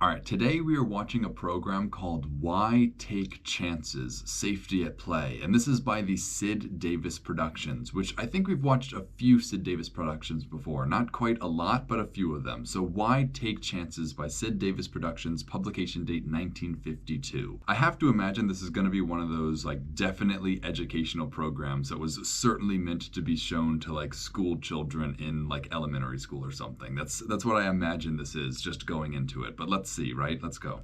All right, today we are watching a program called Why Take Chances? Safety at Play. And this is by the Sid Davis Productions, which I think we've watched a few Sid Davis Productions before. Not quite a lot, but a few of them. So Why Take Chances by Sid Davis Productions, publication date 1952. I have to imagine this is going to be one of those like definitely educational programs that was certainly meant to be shown to like school children in like elementary school or something. That's what I imagine this is, just going into it. But let's see, right? Let's go.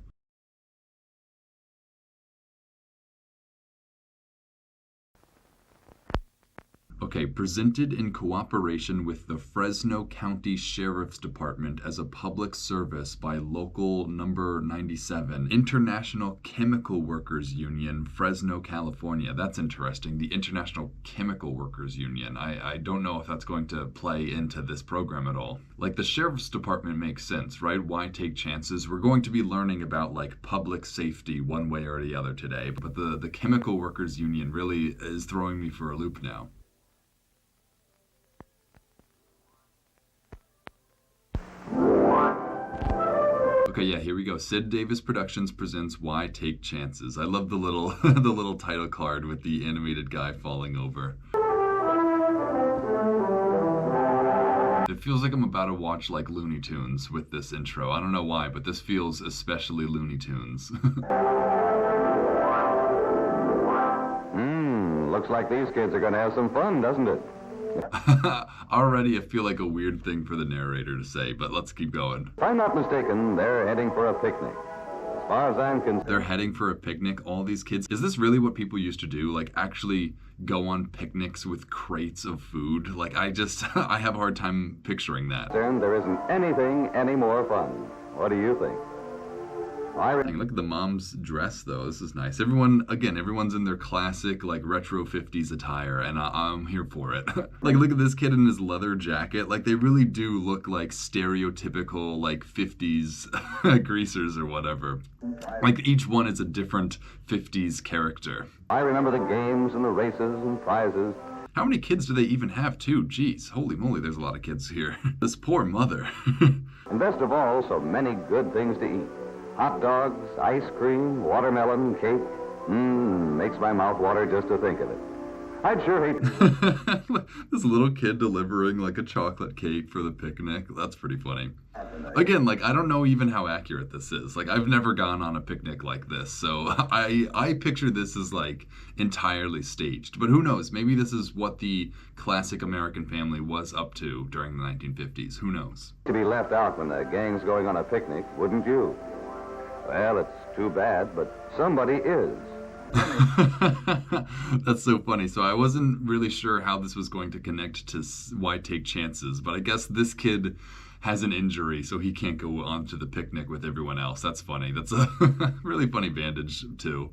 Okay, presented in cooperation with the Fresno County Sheriff's Department as a public service by Local Number 97, International Chemical Workers Union, Fresno, California. That's interesting. The International Chemical Workers Union. I don't know if that's going to play into this program at all. Like the Sheriff's Department makes sense, right? Why take chances? We're going to be learning about like public safety one way or the other today, but the Chemical Workers Union really is throwing me for a loop now. Okay, yeah, here we go. Sid Davis Productions presents Why Take Chances. I love the little the little title card with the animated guy falling over. It feels like I'm about to watch like Looney Tunes with this intro. I don't know why, but this feels especially Looney Tunes. Looks like these kids are gonna have some fun, doesn't it? Already I feel like a weird thing for the narrator to say, but let's keep going. If I'm not mistaken, they're heading for a picnic. As far as I'm concerned... They're heading for a picnic, all these kids. Is this really what people used to do? Like actually go on picnics with crates of food? Like I have a hard time picturing that. There isn't anything any more fun. What do you think? Dang, look at the mom's dress though. This is nice. Everyone's in their classic like retro 50s attire, and I'm here for it. Like look at this kid in his leather jacket. Like they really do look like stereotypical like 50s greasers or whatever. Like each one is a different 50s character. I remember the games and the races and prizes. How many kids do they even have too? Jeez, holy moly, there's a lot of kids here. This poor mother. And best of all, so many good things to eat. Hot dogs, ice cream, watermelon, cake. Makes my mouth water just to think of it. I'd sure hate... This little kid delivering like a chocolate cake for the picnic. That's pretty funny. Again, like I don't know even how accurate this is. Like I've never gone on a picnic like this, so I picture this as like entirely staged. But who knows? Maybe this is what the classic American family was up to during the 1950s. Who knows? To be left out when the gang's going on a picnic, wouldn't you? Well, it's too bad, but somebody is. That's so funny. So I wasn't really sure how this was going to connect to Why Take Chances, but I guess this kid has an injury, so he can't go on to the picnic with everyone else. That's funny. That's a really funny bandage, too.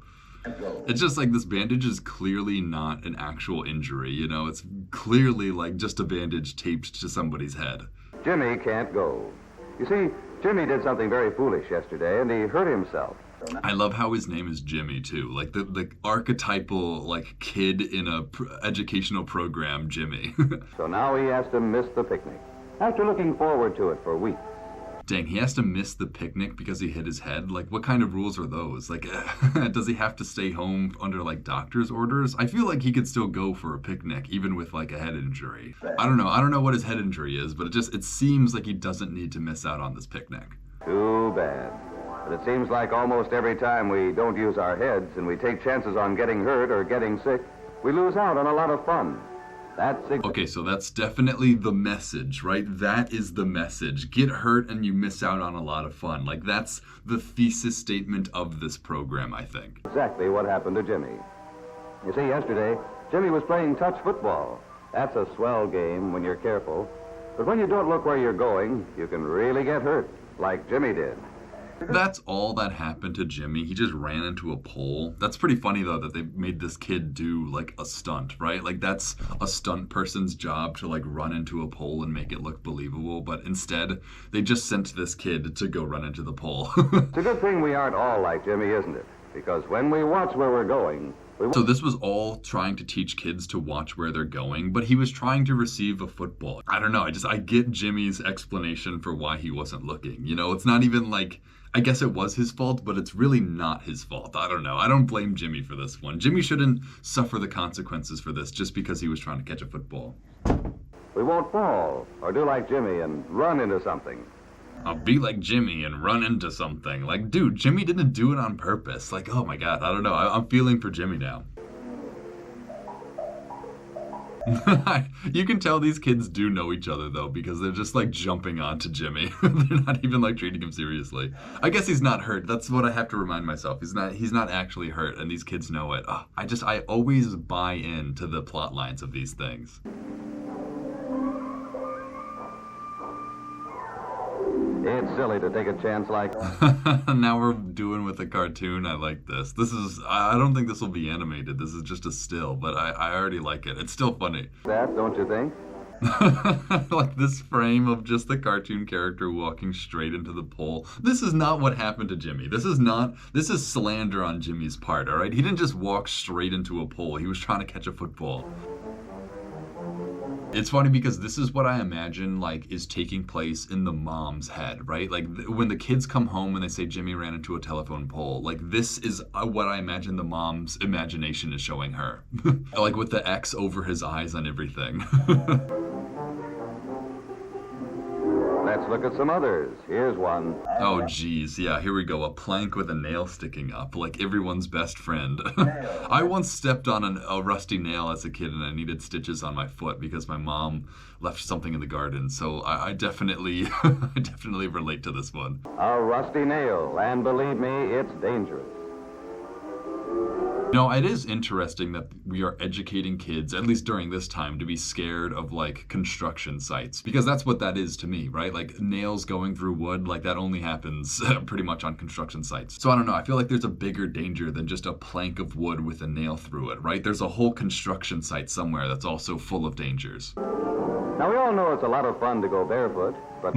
It's just like this bandage is clearly not an actual injury, you know? It's clearly like just a bandage taped to somebody's head. Jimmy can't go. You see, Jimmy did something very foolish yesterday, and he hurt himself. I love how his name is Jimmy, too. Like the archetypal, like, kid in a educational program, Jimmy. So now he has to miss the picnic, after looking forward to it for weeks. Dang, he has to miss the picnic because he hit his head? Like, what kind of rules are those? Like, does he have to stay home under, like, doctor's orders? I feel like he could still go for a picnic, even with, like, a head injury. I don't know what his head injury is, but it seems like he doesn't need to miss out on this picnic. Too bad. But it seems like almost every time we don't use our heads and we take chances on getting hurt or getting sick, we lose out on a lot of fun. Okay, so that's definitely the message, right? That is the message. Get hurt and you miss out on a lot of fun. Like, that's the thesis statement of this program, I think. Exactly what happened to Jimmy. You see, yesterday, Jimmy was playing touch football. That's a swell game when you're careful. But when you don't look where you're going, you can really get hurt, like Jimmy did. That's all that happened to Jimmy. He just ran into a pole. That's pretty funny, though, that they made this kid do, like, a stunt, right? Like, that's a stunt person's job to, like, run into a pole and make it look believable. But instead, they just sent this kid to go run into the pole. It's a good thing we aren't all like Jimmy, isn't it? Because when we watch where we're going... So this was all trying to teach kids to watch where they're going, but he was trying to receive a football. I don't know. I get Jimmy's explanation for why he wasn't looking. You know, it's not even like I guess it was his fault, but it's really not his fault. I don't know. I don't blame Jimmy for this one. Jimmy shouldn't suffer the consequences for this just because he was trying to catch a football. We won't fall or do like Jimmy and run into something. I'll be like Jimmy and run into something. Like, dude, Jimmy didn't do it on purpose. Like, oh my God, I don't know. I'm feeling for Jimmy now. You can tell these kids do know each other though, because they're just like jumping onto Jimmy. They're not even like treating him seriously. I guess he's not hurt. That's what I have to remind myself. He's not actually hurt, and these kids know it. I always buy into the plot lines of these things. It's silly to take a chance like Now we're doing with a cartoon. I like this. I don't think this will be animated. This is just a still, but I already like it. It's still funny. that, don't you think? Like this frame of just the cartoon character walking straight into the pole. This is not what happened to Jimmy. This is slander on Jimmy's part, all right? He didn't just walk straight into a pole. He was trying to catch a football. It's funny because this is what I imagine like is taking place in the mom's head, right? Like when the kids come home and they say Jimmy ran into a telephone pole, like this is what I imagine the mom's imagination is showing her. Like with the X over his eyes and everything. Let's look at some others. Here's one. Oh geez, yeah, here we go. A plank with a nail sticking up, like everyone's best friend. I once stepped on a rusty nail as a kid and I needed stitches on my foot because my mom left something in the garden. So I definitely, I definitely relate to this one. A rusty nail, and believe me, it's dangerous. No, it is interesting that we are educating kids, at least during this time, to be scared of like construction sites, because that's what that is to me, right? Like nails going through wood, like that only happens pretty much on construction sites. So I don't know, I feel like there's a bigger danger than just a plank of wood with a nail through it, right? There's a whole construction site somewhere that's also full of dangers. Now, we all know it's a lot of fun to go barefoot, but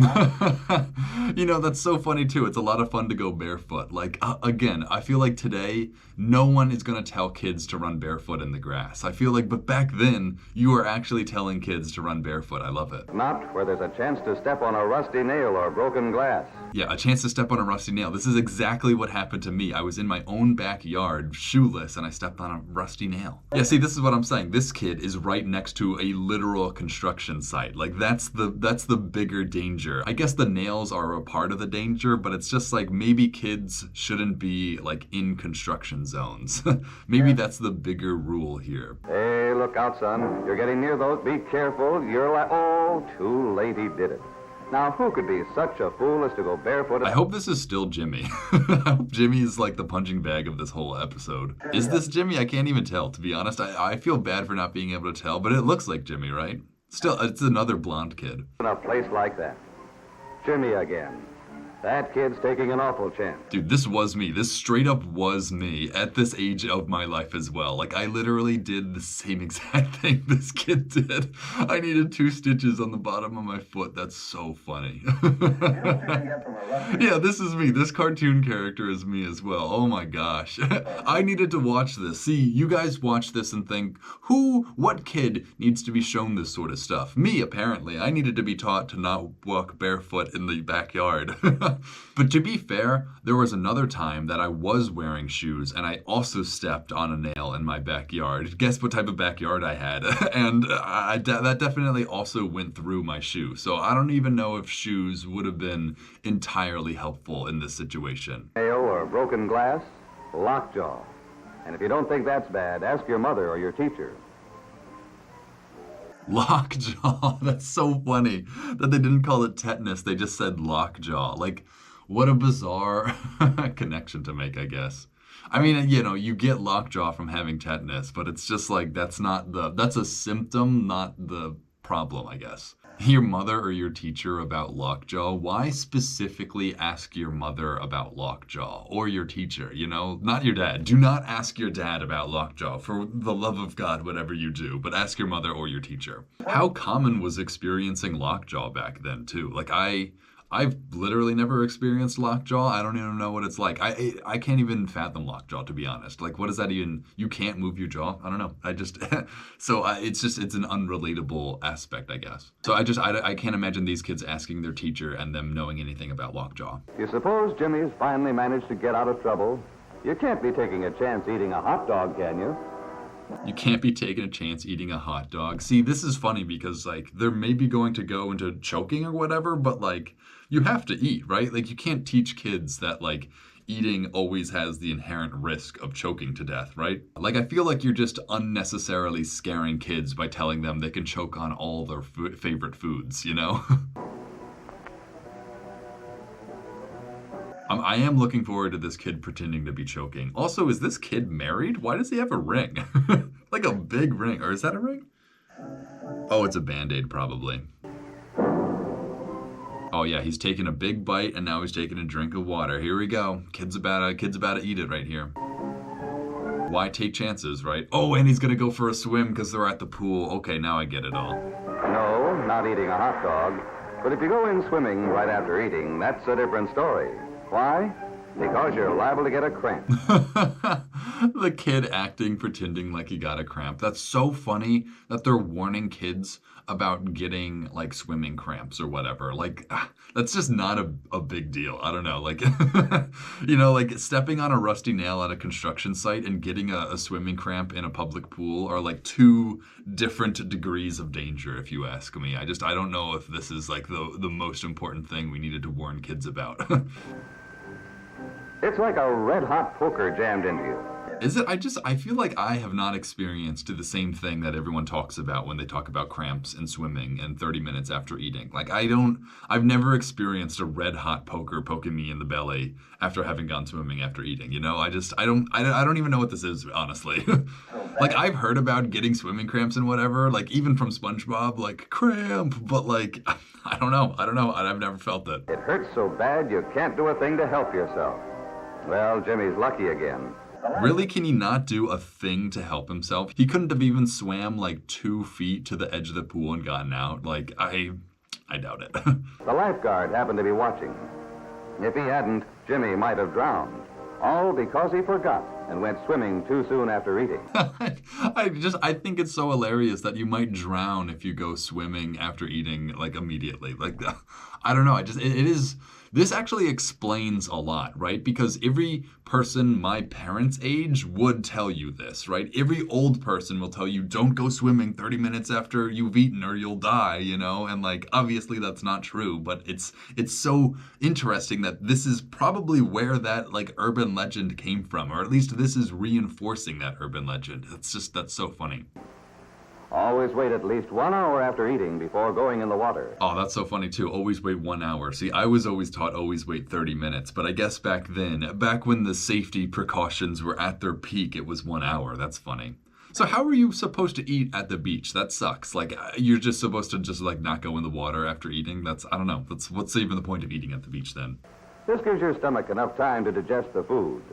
You know, that's so funny too. It's a lot of fun to go barefoot. Like, again, I feel like today, no one is going to tell kids to run barefoot in the grass. I feel like, but back then, you were actually telling kids to run barefoot. I love it. not where there's a chance to step on a rusty nail or broken glass. Yeah, a chance to step on a rusty nail. This is exactly what happened to me. I was in my own backyard, shoeless, and I stepped on a rusty nail. Yeah, see, this is what I'm saying. This kid is right next to a literal construction site. Like, that's the bigger danger. I guess the nails are a part of the danger, but it's just like maybe kids shouldn't be like in construction zones. Maybe that's the bigger rule here. Hey, look out, son. You're getting near those. Be careful. Oh, too late he did it. Now, who could be such a fool as to go barefoot? I hope this is still Jimmy. I hope Jimmy is like the punching bag of this whole episode. Is this Jimmy? I can't even tell, to be honest. I feel bad for not being able to tell, but it looks like Jimmy, right? Still, it's another blonde kid. In a place like that. Jimmy again. That kid's taking an awful chance. Dude, this was me. This straight up was me at this age of my life as well. Like, I literally did the same exact thing this kid did. I needed 2 stitches on the bottom of my foot. That's so funny. Yeah, this is me. This cartoon character is me as well. Oh my gosh. I needed to watch this. See, you guys watch this and think, what kid needs to be shown this sort of stuff? Me, apparently. I needed to be taught to not walk barefoot in the backyard. But to be fair, there was another time that I was wearing shoes and I also stepped on a nail in my backyard. Guess what type of backyard I had? And that definitely also went through my shoe. So I don't even know if shoes would have been entirely helpful in this situation. Nail or broken glass, lockjaw. And if you don't think that's bad, ask your mother or your teacher. Lockjaw. That's so funny that they didn't call it tetanus. They just said lockjaw. Like, what a bizarre connection to make, I guess. I mean, you know, you get lockjaw from having tetanus, but it's just like that's a symptom, not the problem, I guess. Your mother or your teacher about lockjaw? Why specifically ask your mother about lockjaw or your teacher, you know? Not your dad. Do not ask your dad about lockjaw, for the love of God, whatever you do, but ask your mother or your teacher. How common was experiencing lockjaw back then, too? Like, I I've literally never experienced lockjaw. I don't even know what it's like. I can't even fathom lockjaw, to be honest. Like, what does that even? You can't move your jaw. I don't know. I just it's an unrelatable aspect, I guess. So I can't imagine these kids asking their teacher and them knowing anything about lockjaw. You suppose Jimmy's finally managed to get out of trouble? You can't be taking a chance eating a hot dog, can you? You can't be taking a chance eating a hot dog. See, this is funny because like they're maybe going to go into choking or whatever, but like you have to eat, right? Like you can't teach kids that like eating always has the inherent risk of choking to death, right? Like I feel like you're just unnecessarily scaring kids by telling them they can choke on all their favorite foods, you know? I am looking forward to this kid pretending to be choking. Also, is this kid married? Why does he have a ring? Like a big ring. Or is that a ring? Oh, it's a Band-Aid probably. Oh yeah, he's taking a big bite and now he's taking a drink of water. Here we go. Kid's about to eat it right here. Why take chances, right? Oh, and he's gonna go for a swim because they're at the pool. Okay, now I get it all. No, not eating a hot dog. But if you go in swimming right after eating, that's a different story. Why? Because you're liable to get a cramp. The kid acting, pretending like he got a cramp. That's so funny that they're warning kids about getting like swimming cramps or whatever. Like, that's just not a big deal. I don't know. Like, like stepping on a rusty nail at a construction site and getting a swimming cramp in a public pool are like two different degrees of danger, if you ask me. I don't know if this is like the most important thing we needed to warn kids about. It's like a red-hot poker jammed into you. Is it? I feel like I have not experienced the same thing that everyone talks about when they talk about cramps and swimming and 30 minutes after eating. Like I've never experienced a red hot poker poking me in the belly after having gone swimming after eating. You know, I don't even know what this is, honestly. Like I've heard about getting swimming cramps and whatever, like even from SpongeBob, like cramp, but like, I don't know. I've never felt it. It hurts so bad you can't do a thing to help yourself. Well, Jimmy's lucky again. Really, can he not do a thing to help himself? He couldn't have even swam like 2 feet to the edge of the pool and gotten out. Like, I doubt it. The lifeguard happened to be watching. If he hadn't, Jimmy might have drowned. All because he forgot and went swimming too soon after eating. I think it's so hilarious that you might drown if you go swimming after eating, like, immediately. Like, I don't know. It is... This actually explains a lot, right? Because every person my parents' age would tell you this, right? Every old person will tell you, don't go swimming 30 minutes after you've eaten or you'll die, you know? And like, obviously that's not true, but it's so interesting that this is probably where that like urban legend came from, or at least this is reinforcing that urban legend. That's so funny. Always wait at least 1 hour after eating before going in the water. Oh, that's so funny too. Always wait 1 hour. See, I was always taught always wait 30 minutes, but I guess back when the safety precautions were at their peak, it was 1 hour. That's funny. So how are you supposed to eat at the beach? That sucks. Like you're just supposed to just like not go in the water after eating. I don't know. What's even the point of eating at the beach then? This gives your stomach enough time to digest the food.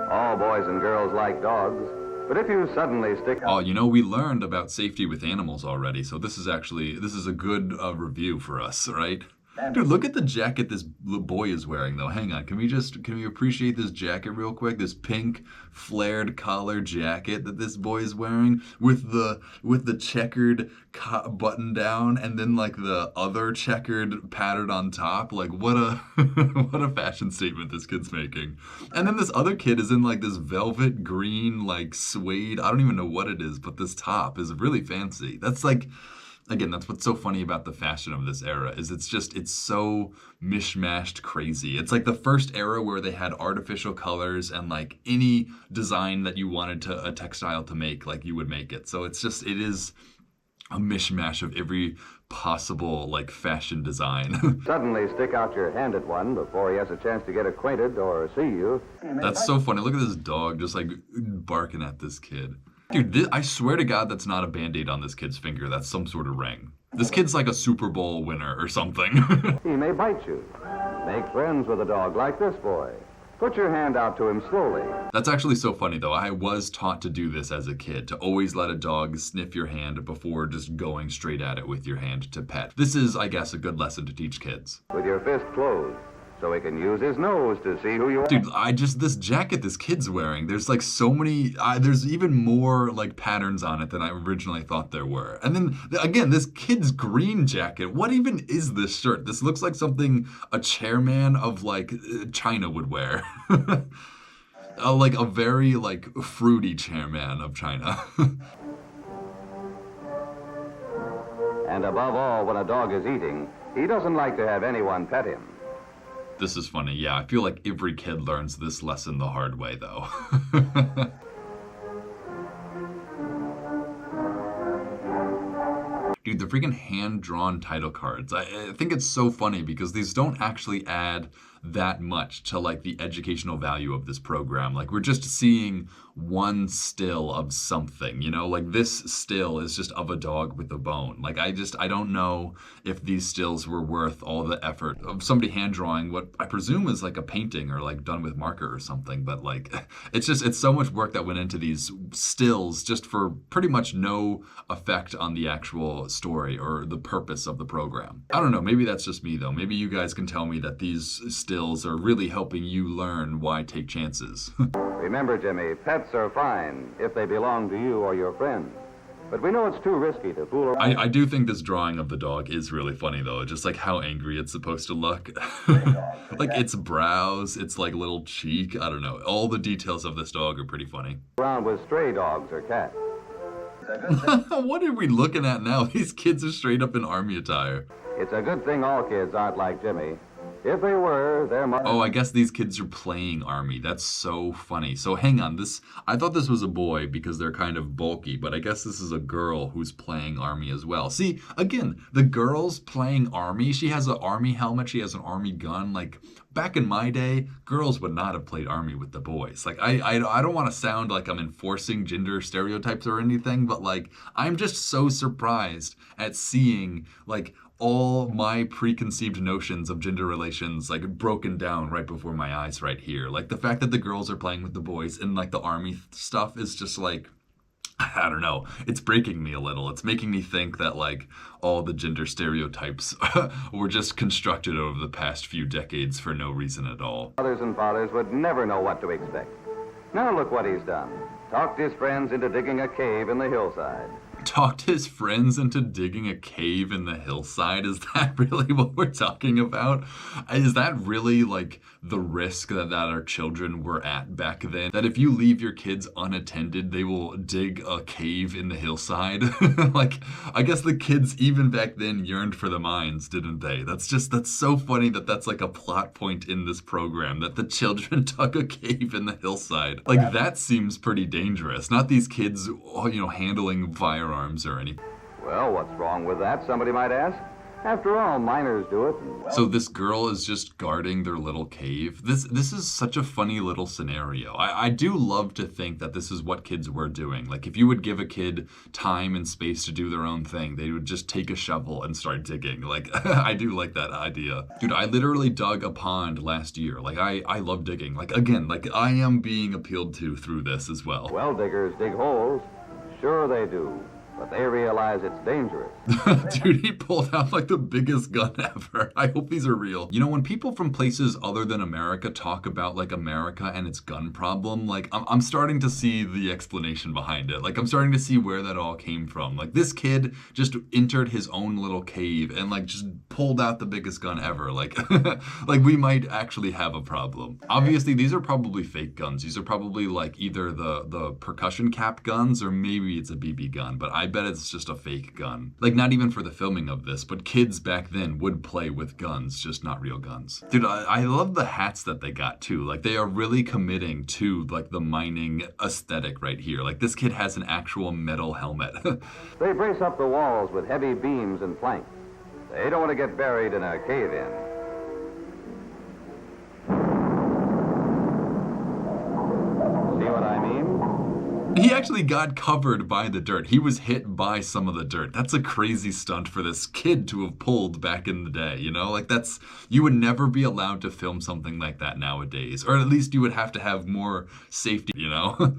All boys and girls like dogs. But if you suddenly stick out... Oh, we learned about safety with animals already, so this is a good review for us, right? Dude, look at the jacket this boy is wearing, though. Hang on, can we appreciate this jacket real quick? This pink flared collar jacket that this boy is wearing with the checkered button down and then like the other checkered pattern on top. Like what a what a fashion statement this kid's making. And then this other kid is in like this velvet green like suede. I don't even know what it is, but this top is really fancy. That's like... Again, that's what's so funny about the fashion of this era is it's so mishmashed crazy. It's like the first era where they had artificial colors and like any design that you wanted a textile to make, like you would make it. So it is a mishmash of every possible like fashion design. Suddenly stick out your hand at one before he has a chance to get acquainted or see you. That's so funny. Look at this dog just like barking at this kid. Dude, I swear to God that's not a Band-Aid on this kid's finger. That's some sort of ring. This kid's like a Super Bowl winner or something. He may bite you. Make friends with a dog like this boy. Put your hand out to him slowly. That's actually so funny though. I was taught to do this as a kid, to always let a dog sniff your hand before just going straight at it with your hand to pet. This is, I guess, a good lesson to teach kids. With your fist closed, so he can use his nose to see who you are. Dude, this jacket this kid's wearing, there's like so many, there's even more like patterns on it than I originally thought there were. And then again, this kid's green jacket, what even is this shirt? This looks like something a chairman of like China would wear. Like a very like fruity chairman of China. And above all, when a dog is eating, he doesn't like to have anyone pet him. This is funny. Yeah, I feel like every kid learns this lesson the hard way, though. Dude, the freaking hand-drawn title cards. I think it's so funny because these don't actually add that much to like the educational value of this program. Like we're just seeing one still of something, you know, like this still is just of a dog with a bone. Like I don't know if these stills were worth all the effort of somebody hand drawing what I presume is like a painting or like done with marker or something. But like it's so much work that went into these stills just for pretty much no effect on the actual story or the purpose of the program. I don't know, maybe that's just me though. Maybe you guys can tell me that these stills are really helping you learn why take chances. Remember, Jimmy, pets are fine if they belong to you or your friends. But we know it's too risky to fool around. I do think this drawing of the dog is really funny though, just like how angry it's supposed to look. Like its brows, its like little cheek, I don't know. All the details of this dog are pretty funny. Around with stray dogs or cats. What are we looking at now? These kids are straight up in army attire. It's a good thing all kids aren't like Jimmy. If they were, their mother... Oh, I guess these kids are playing army. That's so funny. So hang on, I thought this was a boy because they're kind of bulky, but I guess this is a girl who's playing army as well. See, again, the girl's playing army. She has an army helmet. She has an army gun. Like, back in my day, girls would not have played army with the boys. Like, I don't want to sound like I'm enforcing gender stereotypes or anything, but like, I'm just so surprised at seeing, like, all my preconceived notions of gender relations like broken down right before my eyes right here. Like the fact that the girls are playing with the boys and like the army stuff is just like, I don't know, it's breaking me a little. It's making me think that like all the gender stereotypes were just constructed over the past few decades for no reason at all. Mothers and fathers would never know what to expect. Now look what he's done. Talked his friends into digging a cave in the hillside. Talked his friends into digging a cave in the hillside? Is that really what we're talking about? Is that really like the risk that our children were at back then? That if you leave your kids unattended, they will dig a cave in the hillside? Like, I guess the kids even back then yearned for the mines, didn't they? That's so funny that that's like a plot point in this program, that the children dug a cave in the hillside. Like, that seems pretty dangerous. Not these kids, you know, handling firearms or anything. Well, what's wrong with that, somebody might ask? After all, miners do it. So this girl is just guarding their little cave. This is such a funny little scenario. I do love to think that this is what kids were doing. Like if you would give a kid time and space to do their own thing, they would just take a shovel and start digging. Like I do like that idea. Dude, I literally dug a pond last year. Like I love digging. Like again, like I am being appealed to through this as well. Well diggers dig holes. Sure they do. But they realize it's dangerous. Dude, he pulled out like the biggest gun ever. I hope these are real. You know, when people from places other than America talk about like America and its gun problem, like I'm starting to see the explanation behind it. Like I'm starting to see where that all came from. Like this kid just entered his own little cave and like just pulled out the biggest gun ever. Like, like we might actually have a problem. Obviously, these are probably fake guns. These are probably like either the percussion cap guns or maybe it's a BB gun. But I bet it's just a fake gun. Like not even for the filming of this, but kids back then would play with guns, just not real guns. Dude, I love the hats that they got too. Like they are really committing to like the mining aesthetic right here. Like this kid has an actual metal helmet. They brace up the walls with heavy beams and planks. They don't want to get buried in a cave-in. See what I mean? He actually got covered by the dirt. He was hit by some of the dirt. That's a crazy stunt for this kid to have pulled back in the day, you know? Like you would never be allowed to film something like that nowadays. Or at least you would have to have more safety, you know?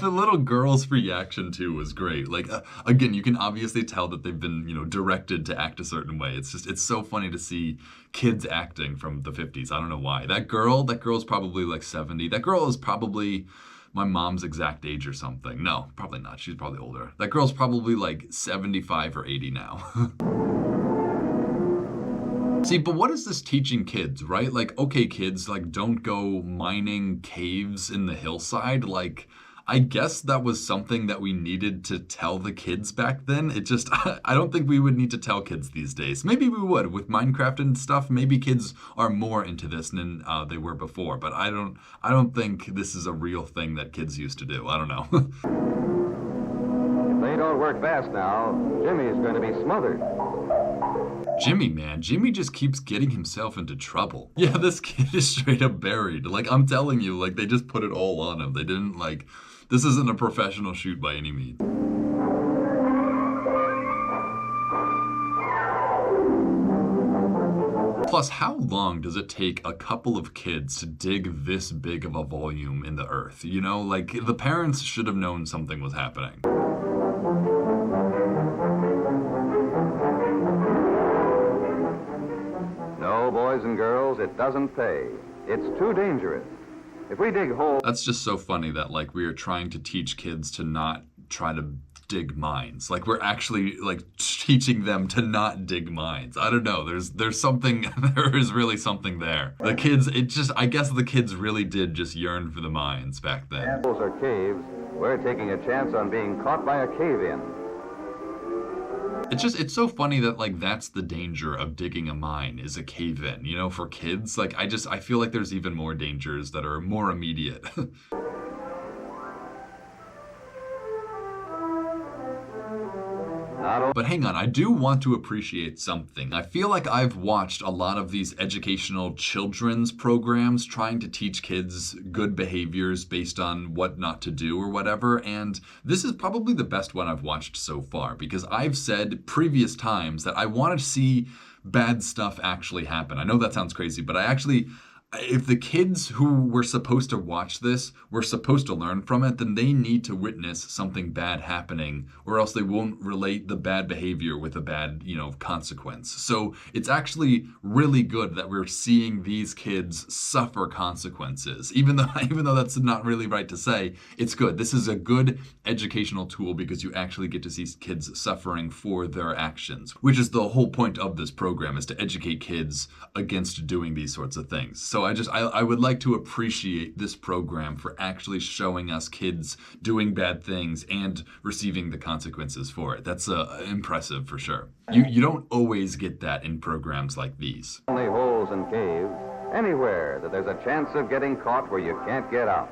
The little girl's reaction too was great. Like again, you can obviously tell that they've been, directed to act a certain way. It's so funny to see kids acting from the 50s. I don't know why. That girl's probably like 70. That girl is probably my mom's exact age or something. No, probably not. She's probably older. That girl's probably like 75 or 80 now. See, but what is this teaching kids, right? Like, okay, kids, like, don't go mining caves in the hillside. Like, I guess that was something that we needed to tell the kids back then. It just, I don't think we would need to tell kids these days. Maybe we would with Minecraft and stuff. Maybe kids are more into this than they were before. But I don't think this is a real thing that kids used to do. I don't know. If they don't work fast now, Jimmy's going to be smothered. Jimmy, man, Jimmy just keeps getting himself into trouble. Yeah, this kid is straight up buried. Like, I'm telling you, like, they just put it all on him. They didn't, like, this isn't a professional shoot by any means. Plus, how long does it take a couple of kids to dig this big of a volume in the earth? You know, like, the parents should have known something was happening. No, boys and girls, it doesn't pay. It's too dangerous. If we dig holes... That's just so funny that, like, we are trying to teach kids to not try to dig mines. Like, we're actually, like, teaching them to not dig mines. I don't know. There's something, there is really something there. The kids, I guess the kids really did just yearn for the mines back then. Holes are caves. We're taking a chance on being caught by a cave-in. It's so funny that, like, that's the danger of digging a mine, is a cave-in, you know, for kids. Like, I feel like there's even more dangers that are more immediate. But hang on, I do want to appreciate something. I feel like I've watched a lot of these educational children's programs trying to teach kids good behaviors based on what not to do or whatever, and this is probably the best one I've watched so far, because I've said previous times that I want to see bad stuff actually happen. I know that sounds crazy, but if the kids who were supposed to watch this were supposed to learn from it, then they need to witness something bad happening, or else they won't relate the bad behavior with a bad, consequence. So it's actually really good that we're seeing these kids suffer consequences. Even though that's not really right to say, it's good. This is a good educational tool because you actually get to see kids suffering for their actions, which is the whole point of this program, is to educate kids against doing these sorts of things. So I would like to appreciate this program for actually showing us kids doing bad things and receiving the consequences for it. That's impressive for sure. You don't always get that in programs like these. Only holes and caves, anywhere that there's a chance of getting caught where you can't get out.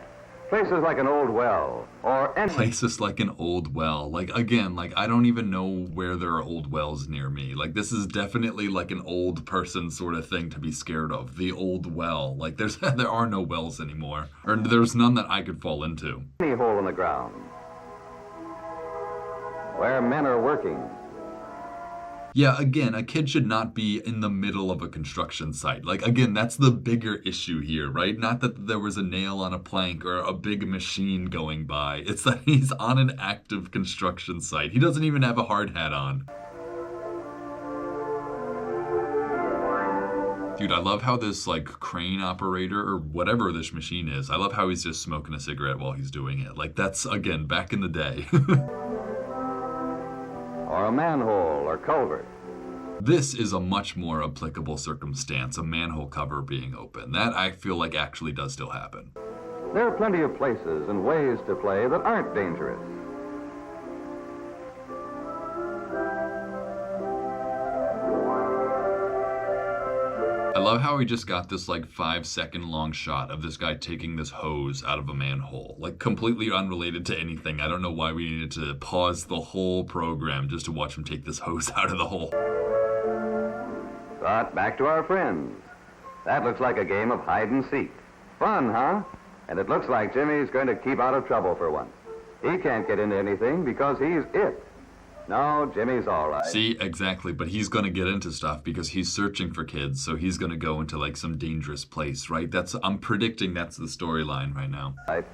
Places like an old well, or any... Places like an old well. Like, again, like, I don't even know where there are old wells near me. Like, this is definitely like an old person sort of thing to be scared of. The old well. Like, there are no wells anymore. Or there's none that I could fall into. Any hole in the ground. Where men are working. Yeah, again, a kid should not be in the middle of a construction site. Like, again, that's the bigger issue here, right? Not that there was a nail on a plank or a big machine going by. It's that he's on an active construction site. He doesn't even have a hard hat on. Dude, I love how this, like, crane operator or whatever this machine is, I love how he's just smoking a cigarette while he's doing it. Like, that's, again, back in the day. Or a manhole or culvert. This is a much more applicable circumstance, a manhole cover being open. That, I feel like, actually does still happen. There are plenty of places and ways to play that aren't dangerous. I love how we just got this like 5-second long shot of this guy taking this hose out of a manhole, like completely unrelated to anything. I don't know why we needed to pause the whole program just to watch him take this hose out of the hole. But back to our friends. That looks like a game of hide and seek. Fun, huh? And it looks like Jimmy's going to keep out of trouble for once. He can't get into anything because he's it. No, Jimmy's all right. See, exactly, but he's gonna get into stuff because he's searching for kids, so he's gonna go into like some dangerous place, right? I'm predicting that's the storyline right now. Right.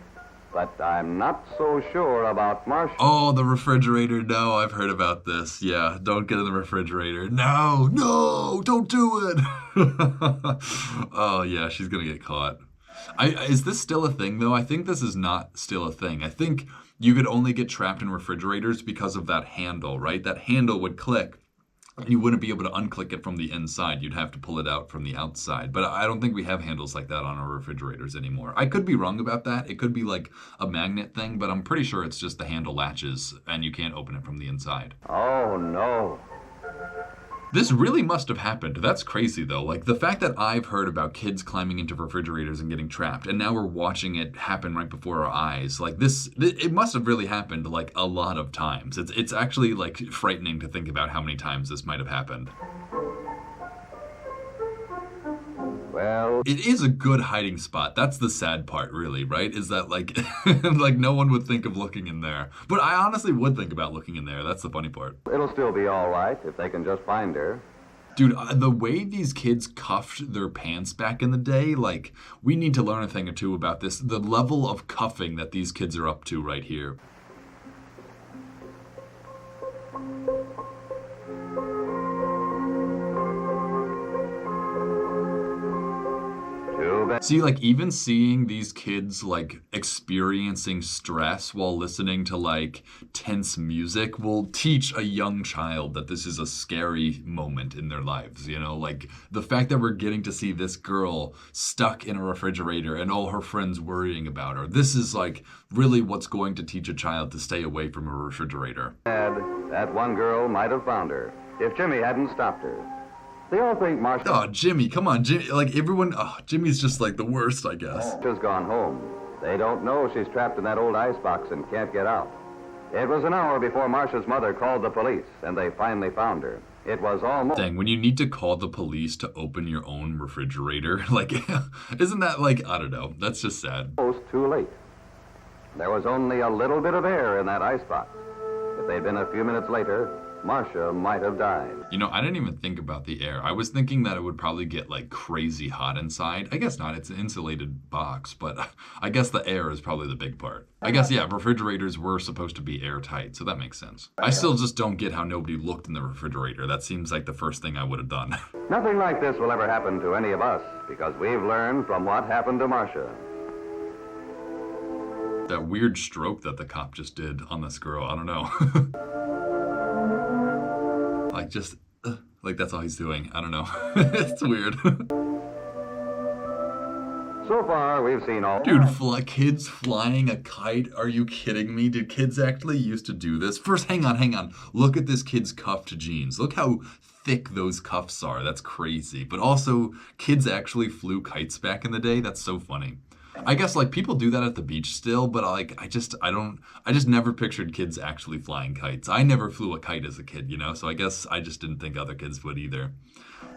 But I'm not so sure about Marcia. Oh, the refrigerator. No, I've heard about this. Yeah, don't get in the refrigerator. No, don't do it. Oh, yeah, she's gonna get caught. Is this still a thing, though? I think this is not still a thing. I think you could only get trapped in refrigerators because of that handle, right? That handle would click. You wouldn't be able to unclick it from the inside. You'd have to pull it out from the outside. But I don't think we have handles like that on our refrigerators anymore. I could be wrong about that. It could be like a magnet thing, but I'm pretty sure it's just the handle latches and you can't open it from the inside. Oh, no. This really must have happened. That's crazy, though. Like, the fact that I've heard about kids climbing into refrigerators and getting trapped, and now we're watching it happen right before our eyes. Like, it must have really happened, like, a lot of times. It's actually, like, frightening to think about how many times this might have happened. Well, it is a good hiding spot. That's the sad part, really, right? Is that, like, like, no one would think of looking in there. But I honestly would think about looking in there. That's the funny part. it'll still be all right if they can just find her. Dude, the way these kids cuffed their pants back in the day, like, we need to learn a thing or two about this. The level of cuffing that these kids are up to right here. See, like, even seeing these kids, like, experiencing stress while listening to, like, tense music will teach a young child that this is a scary moment in their lives, you know? Like, the fact that we're getting to see this girl stuck in a refrigerator and all her friends worrying about her, this is, like, really what's going to teach a child to stay away from a refrigerator. That one girl might have found her if Jimmy hadn't stopped her. They all think Marcia Oh, Jimmy, come on, Jimmy. Like, everyone, Jimmy's just, like, the worst, I guess. has gone home. They don't know she's trapped in that old icebox and can't get out. It was an hour before Marcia's mother called the police, and they finally found her. It was almost... Dang, when you need to call the police to open your own refrigerator, like, isn't that, like, I don't know, that's just sad. almost too late. There was only a little bit of air in that icebox. If they'd been a few minutes later, Marcia might have died. You know, I didn't even think about the air. I was thinking that it would probably get, like, crazy hot inside. I guess not, it's an insulated box, but I guess the air is probably the big part. I guess, yeah, refrigerators were supposed to be airtight, so that makes sense. I still just don't get how nobody looked in the refrigerator. That seems like the first thing I would have done. Nothing like this will ever happen to any of us, because we've learned from what happened to Marcia. That weird stroke that the cop just did on this girl, I don't know. Like, just, like, that's all he's doing. I don't know. It's weird. So far, we've seen all... Dude, kids flying a kite? Are you kidding me? Did kids actually used to do this? First, hang on. Look at this kid's cuffed jeans. Look how thick those cuffs are. That's crazy. But also, kids actually flew kites back in the day. That's so funny. I guess, like, people do that at the beach still, but, like, I just never pictured kids actually flying kites. I never flew a kite as a kid, you know, so I guess I just didn't think other kids would either.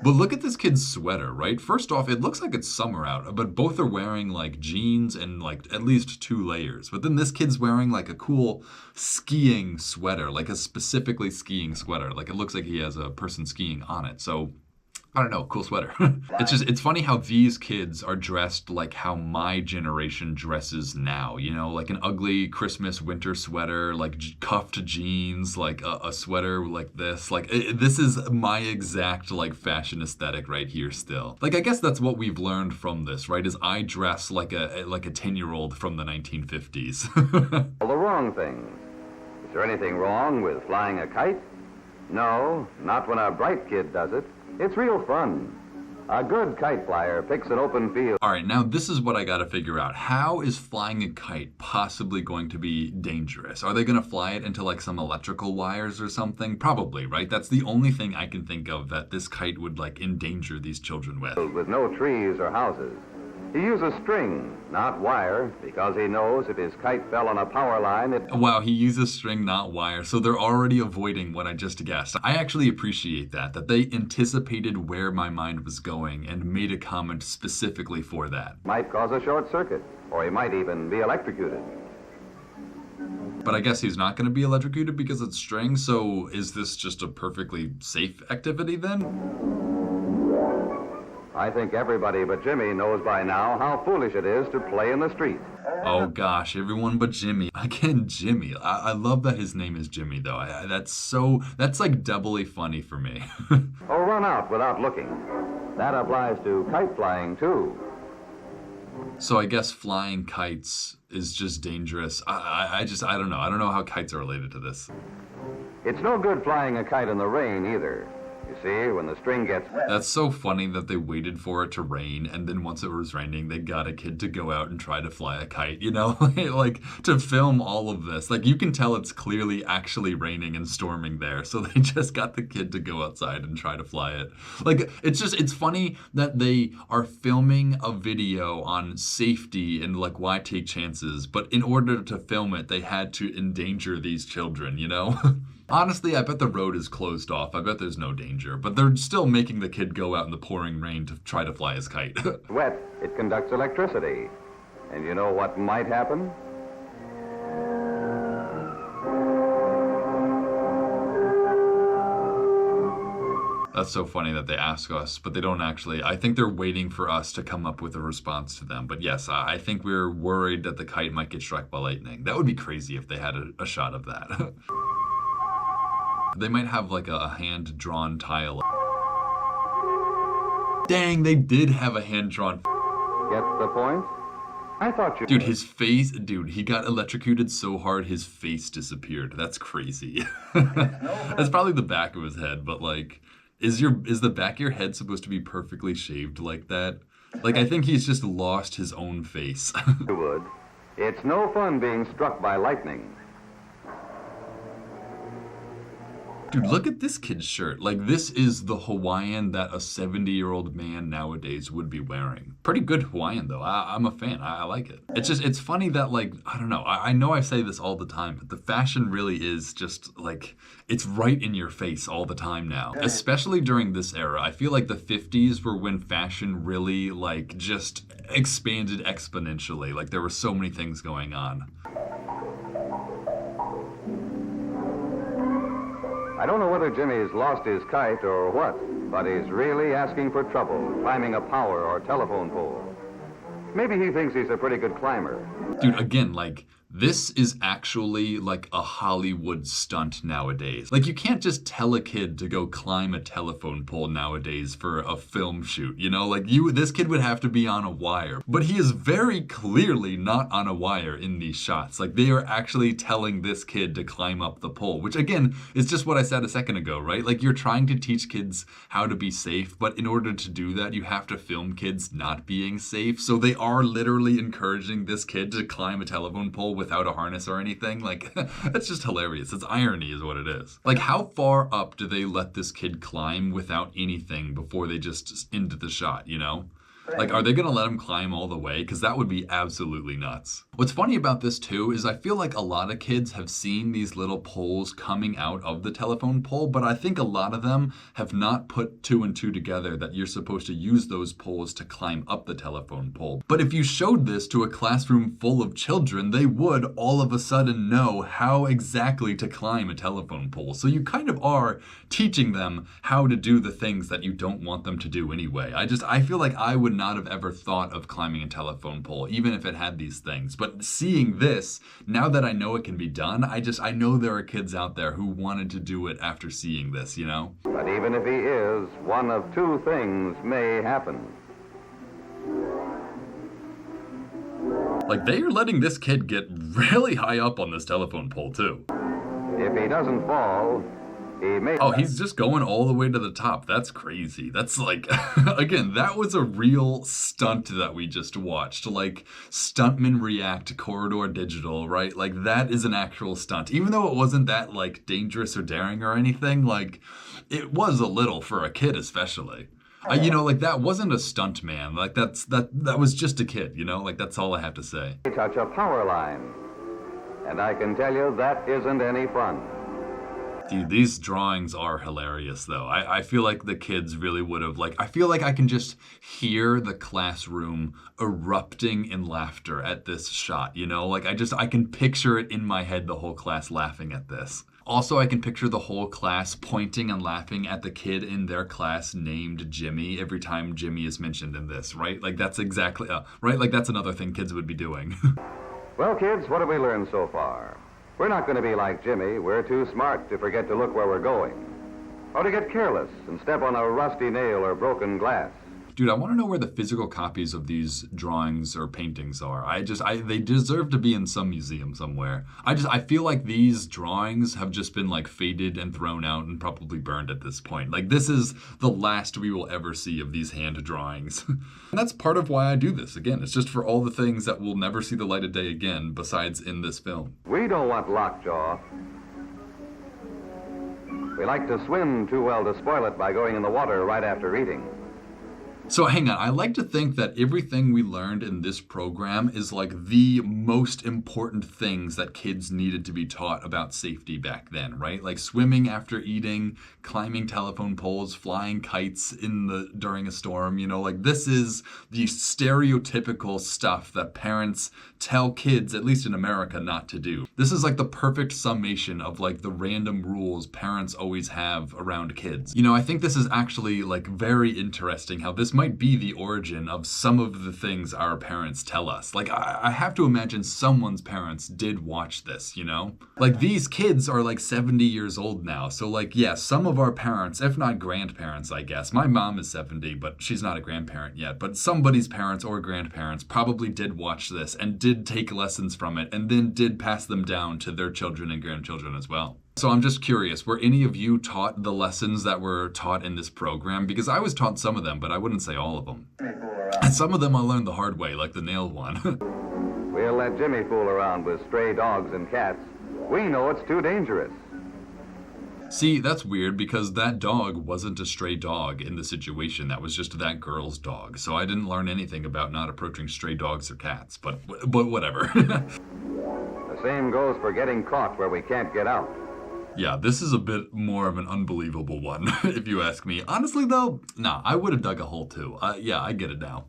But look at this kid's sweater, right? First off, it looks like it's summer out, but both are wearing, like, jeans and, like, at least 2 layers. But then this kid's wearing, like, a cool skiing sweater, like a specifically skiing sweater. Like, it looks like he has a person skiing on it, so... I don't know, cool sweater. It's funny how these kids are dressed like how my generation dresses now, you know, like an ugly Christmas winter sweater, like cuffed jeans, like a sweater like this. Like, this is my exact, like, fashion aesthetic right here still. Like, I guess that's what we've learned from this, right, is I dress like a 10-year-old from the 1950s. All the wrong things. Is there anything wrong with flying a kite? No, not when a bright kid does it. It's real fun. A good kite flyer picks an open field. All right, now this is what I gotta figure out. How is flying a kite possibly going to be dangerous? Are they gonna fly it into, like, some electrical wires or something? Probably, right? That's the only thing I can think of that this kite would, like, endanger these children with. With no trees or houses. He uses string, not wire, because he knows if his kite fell on a power line, Wow, he uses string, not wire, so they're already avoiding what I just guessed. I actually appreciate that they anticipated where my mind was going and made a comment specifically for that. might cause a short circuit, or he might even be electrocuted. But I guess he's not going to be electrocuted because it's string, so is this just a perfectly safe activity then? I think everybody but Jimmy knows by now how foolish it is to play in the street. Oh gosh, everyone but Jimmy. Again, Jimmy. I love that his name is Jimmy, though. That's like doubly funny for me. Or run out without looking. That applies to kite flying, too. So I guess flying kites is just dangerous. I don't know. I don't know how kites are related to this. It's no good flying a kite in the rain, either. You see, when the string gets wet, That's so funny that they waited for it to rain, and then once it was raining, they got a kid to go out and try to fly a kite, you know? Like, to film all of this. Like, you can tell it's clearly actually raining and storming there, so they just got the kid to go outside and try to fly it. Like, it's funny that they are filming a video on safety and, like, why take chances, but in order to film it, they had to endanger these children, you know? Honestly, I bet the road is closed off. I bet there's no danger. But they're still making the kid go out in the pouring rain to try to fly his kite. wet, it conducts electricity. And you know what might happen? That's so funny that they ask us, but they don't actually. I think they're waiting for us to come up with a response to them. But yes, I think we're worried that the kite might get struck by lightning. That would be crazy if they had a shot of that. They might have like a hand-drawn tile. Dang, they did have a hand-drawn. Get the point? I thought you... Dude, his face, he got electrocuted so hard his face disappeared. That's crazy. That's probably the back of his head, but like, is the back of your head supposed to be perfectly shaved like that? Like, I think he's just lost his own face. would. It's no fun being struck by lightning. Dude, look at this kid's shirt. Like, this is the Hawaiian that a 70-year-old man nowadays would be wearing. Pretty good Hawaiian, though. I'm a fan. I like it. It's funny that, like, I don't know. I know I say this all the time, but the fashion really is just, like, it's right in your face all the time now. Especially during this era. I feel like the 50s were when fashion really, like, just expanded exponentially. Like, there were so many things going on. I don't know whether Jimmy's lost his kite or what, but he's really asking for trouble climbing a power or telephone pole. Maybe he thinks he's a pretty good climber. Dude, again, like, this is actually like a Hollywood stunt nowadays. Like, you can't just tell a kid to go climb a telephone pole nowadays for a film shoot, you know? Like, this kid would have to be on a wire. But he is very clearly not on a wire in these shots. Like, they are actually telling this kid to climb up the pole, which again, is just what I said a second ago, right? Like, you're trying to teach kids how to be safe, but in order to do that, you have to film kids not being safe. So they are literally encouraging this kid to climb a telephone pole without a harness or anything. Like, that's just hilarious. It's irony is what it is. Like, how far up do they let this kid climb without anything before they just into the shot, you know? Like, are they gonna let him climb all the way? Because that would be absolutely nuts. What's funny about this too is I feel like a lot of kids have seen these little poles coming out of the telephone pole, but I think a lot of them have not put two and two together that you're supposed to use those poles to climb up the telephone pole. But if you showed this to a classroom full of children, they would all of a sudden know how exactly to climb a telephone pole. So you kind of are teaching them how to do the things that you don't want them to do anyway. I feel like I would not have ever thought of climbing a telephone pole, even if it had these things. But seeing this, now that I know it can be done, I know there are kids out there who wanted to do it after seeing this, you know? But even if he is, one of two things may happen. Like, they are letting this kid get really high up on this telephone pole, too. If he doesn't fall, he may... Oh, he's just going all the way to the top. That's crazy. That's like, again, that was a real stunt that we just watched. Like, stuntmen react, Corridor Digital, right? Like, that is an actual stunt. Even though it wasn't that, like, dangerous or daring or anything, like, it was a little for a kid especially. You know, like that wasn't a stunt man. Like that was just a kid, you know? Like that's all I have to say. They touch a power line. And I can tell you that isn't any fun. Dude, these drawings are hilarious, though. I feel like the kids really would have, like, I feel like I can just hear the classroom erupting in laughter at this shot, you know? Like, I can picture it in my head, the whole class laughing at this. Also, I can picture the whole class pointing and laughing at the kid in their class named Jimmy every time Jimmy is mentioned in this, right? Like, that's exactly, right? Like, that's another thing kids would be doing. Well, kids, what have we learned so far? We're not going to be like Jimmy. We're too smart to forget to look where we're going, or to get careless and step on a rusty nail or broken glass. Dude, I want to know where the physical copies of these drawings or paintings are. They deserve to be in some museum somewhere. I feel like these drawings have just been like faded and thrown out and probably burned at this point. Like this is the last we will ever see of these hand drawings. And that's part of why I do this. Again, it's just for all the things that will never see the light of day again besides in this film. We don't want lockjaw. We like to swim too well to spoil it by going in the water right after eating. So hang on, I like to think that everything we learned in this program is like the most important things that kids needed to be taught about safety back then, right? Like swimming after eating, climbing telephone poles, flying kites during a storm, you know, like this is the stereotypical stuff that parents tell kids, at least in America, not to do. This is like the perfect summation of like the random rules parents always have around kids. You know, I think this is actually like very interesting how this might be the origin of some of the things our parents tell us. Like, I have to imagine someone's parents did watch this, you know? Like, these kids are like 70 years old now. So, like, yeah, some of our parents, if not grandparents, I guess. My mom is 70, but she's not a grandparent yet. But somebody's parents or grandparents probably did watch this and did take lessons from it and then did pass them down to their children and grandchildren as well. So I'm just curious, were any of you taught the lessons that were taught in this program? Because I was taught some of them, but I wouldn't say all of them. And some of them I learned the hard way, like the nail one. We'll let Jimmy fool around with stray dogs and cats. We know it's too dangerous. See, that's weird because that dog wasn't a stray dog in the situation. That was just that girl's dog. So I didn't learn anything about not approaching stray dogs or cats, but whatever. The same goes for getting caught where we can't get out. Yeah, this is a bit more of an unbelievable one, if you ask me. Honestly, though, nah, I would have dug a hole too. Yeah, I get it now.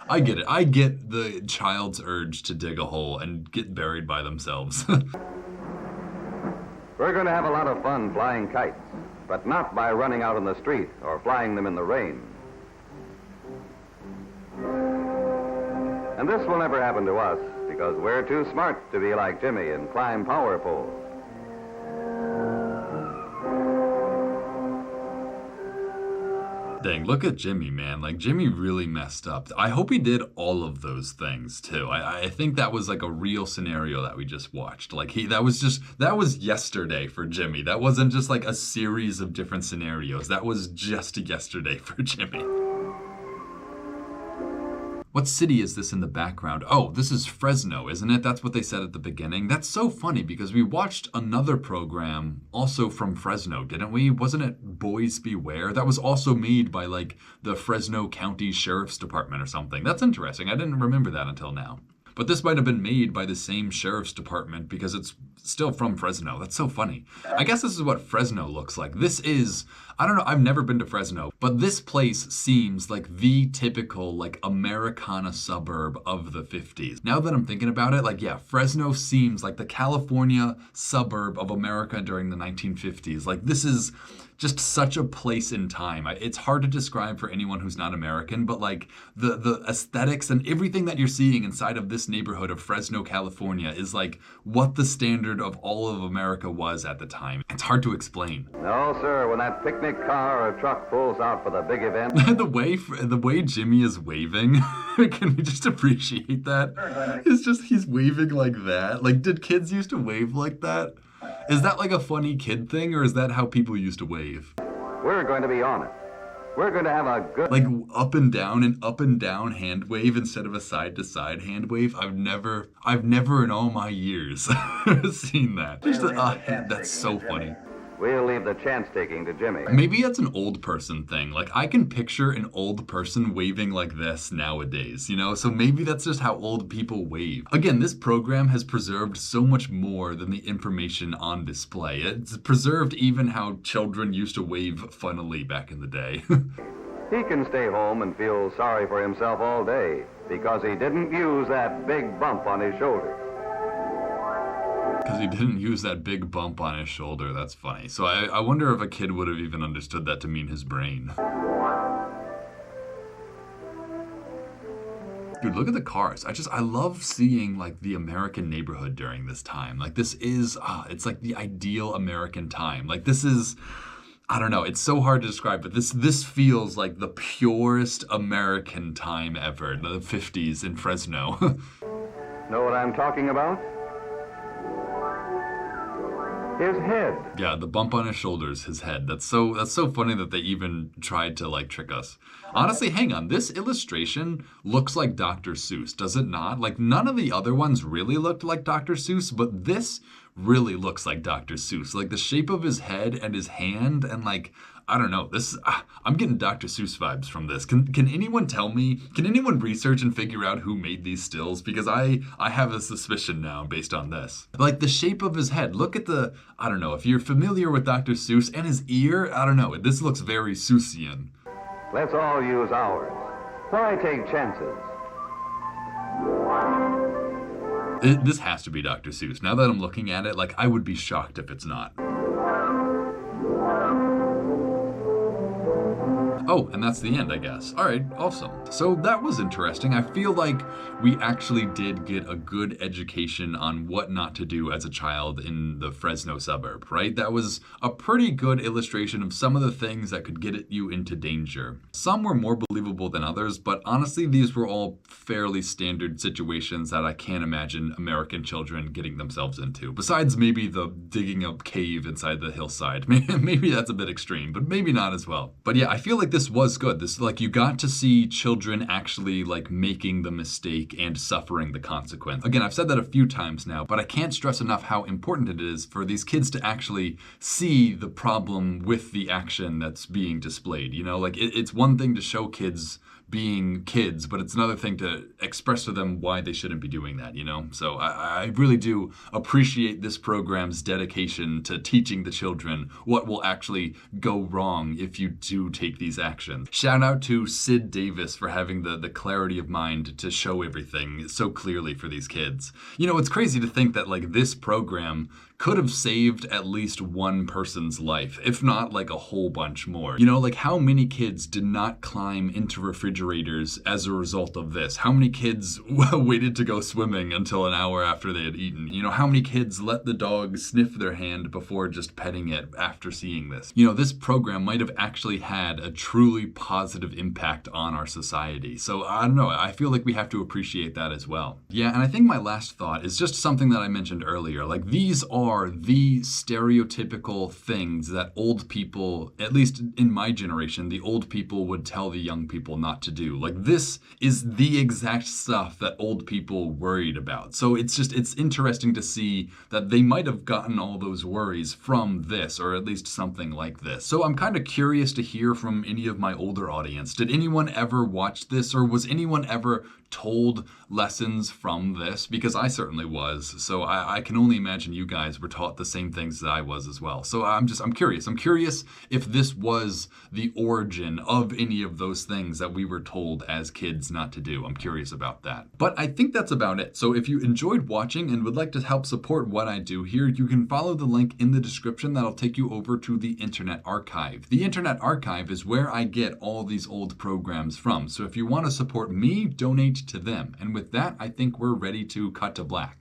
I get it. I get the child's urge to dig a hole and get buried by themselves. We're going to have a lot of fun flying kites, but not by running out in the street or flying them in the rain. And this will never happen to us because we're too smart to be like Jimmy and climb power poles. Dang, look at Jimmy, man. Like, Jimmy really messed up. I hope he did all of those things, too. I think that was, like, a real scenario that we just watched. Like, that was yesterday for Jimmy. That wasn't just, like, a series of different scenarios. That was just yesterday for Jimmy. What city is this in the background? Oh, this is Fresno, isn't it? That's what they said at the beginning. That's so funny because we watched another program also from Fresno, didn't we? Wasn't it Boys Beware? That was also made by like the Fresno County Sheriff's Department or something. That's interesting. I didn't remember that until now. But this might have been made by the same sheriff's department because it's still from Fresno. That's so funny. I guess this is what Fresno looks like. This is, I don't know, I've never been to Fresno, but this place seems like the typical like Americana suburb of the 50s. Now that I'm thinking about it, like, yeah, Fresno seems like the California suburb of America during the 1950s. Like, this is just such a place in time. It's hard to describe for anyone who's not American, but like the aesthetics and everything that you're seeing inside of this neighborhood of Fresno, California is like what the standard of all of America was at the time. It's hard to explain. No, sir, when that picnic car or truck pulls out for the big event. the way Jimmy is waving, can we just appreciate that? It's just, he's waving like that. Like, did kids used to wave like that? Is that like a funny kid thing, or is that how people used to wave? We're going to be on it. We're going to have a good... Like up and down hand wave instead of a side to side hand wave. I've never in all my years seen that. Just that's so funny. We'll leave the chance taking to Jimmy. Maybe it's an old person thing. Like, I can picture an old person waving like this nowadays, you know? So maybe that's just how old people wave. Again, this program has preserved so much more than the information on display. It's preserved even how children used to wave funnily back in the day. He can stay home and feel sorry for himself all day because he didn't use that big bump on his shoulder. Because he didn't use that big bump on his shoulder. That's funny. So I wonder if a kid would have even understood that to mean his brain. Dude, look at the cars. I love seeing like the American neighborhood during this time. Like this is, it's like the ideal American time. Like this is, I don't know, it's so hard to describe, but this feels like the purest American time ever. The 50s in Fresno. Know what I'm talking about? His head. Yeah, the bump on his shoulders, his head. That's so funny that they even tried to like trick us. Honestly, hang on. This illustration looks like Dr. Seuss, does it not? Like none of the other ones really looked like Dr. Seuss, but this really looks like Dr. Seuss. Like the shape of his head and his hand and like I don't know. This I'm getting Dr. Seuss vibes from this. Can anyone tell me? Can anyone research and figure out who made these stills? Because I have a suspicion now based on this. Like the shape of his head. Look at the I don't know if you're familiar with Dr. Seuss and his ear. I don't know. This looks very Seussian. Let's all use ours. Why take chances? This has to be Dr. Seuss. Now that I'm looking at it, like I would be shocked if it's not. Oh, and that's the end, I guess. All right, awesome. So that was interesting. I feel like we actually did get a good education on what not to do as a child in the Fresno suburb, right? That was a pretty good illustration of some of the things that could get you into danger. Some were more believable than others, but honestly, these were all fairly standard situations that I can't imagine American children getting themselves into. Besides maybe the digging a cave inside the hillside. Maybe that's a bit extreme, but maybe not as well. But yeah, I feel like this was good. This like you got to see children actually like making the mistake and suffering the consequence. Again, I've said that a few times now, but I can't stress enough how important it is for these kids to actually see the problem with the action that's being displayed. You know, like it's one thing to show kids being kids, but it's another thing to express to them why they shouldn't be doing that, you know? So I really do appreciate this program's dedication to teaching the children what will actually go wrong if you do take these actions. Shout out to Sid Davis for having the clarity of mind to show everything so clearly for these kids. You know, it's crazy to think that like this program could have saved at least one person's life, if not like a whole bunch more. You know, like how many kids did not climb into refrigerators as a result of this? How many kids waited to go swimming until an hour after they had eaten? You know, how many kids let the dog sniff their hand before just petting it after seeing this? You know, this program might have actually had a truly positive impact on our society. So I don't know, I feel like we have to appreciate that as well. Yeah, and I think my last thought is just something that I mentioned earlier. Like these are the stereotypical things that old people, at least in my generation, the old people would tell the young people not to do. Like this is the exact stuff that old people worried about. So it's interesting to see that they might have gotten all those worries from this, or at least something like this. So I'm kind of curious to hear from any of my older audience. Did anyone ever watch this, or was anyone ever told lessons from this? Because I certainly was. So I can only imagine you guys were taught the same things that I was as well. So I'm curious. I'm curious if this was the origin of any of those things that we were told as kids not to do. I'm curious about that. But I think that's about it. So if you enjoyed watching and would like to help support what I do here, you can follow the link in the description that'll take you over to the Internet Archive. The Internet Archive is where I get all these old programs from. So if you want to support me, donate to them. And with that, I think we're ready to cut to black.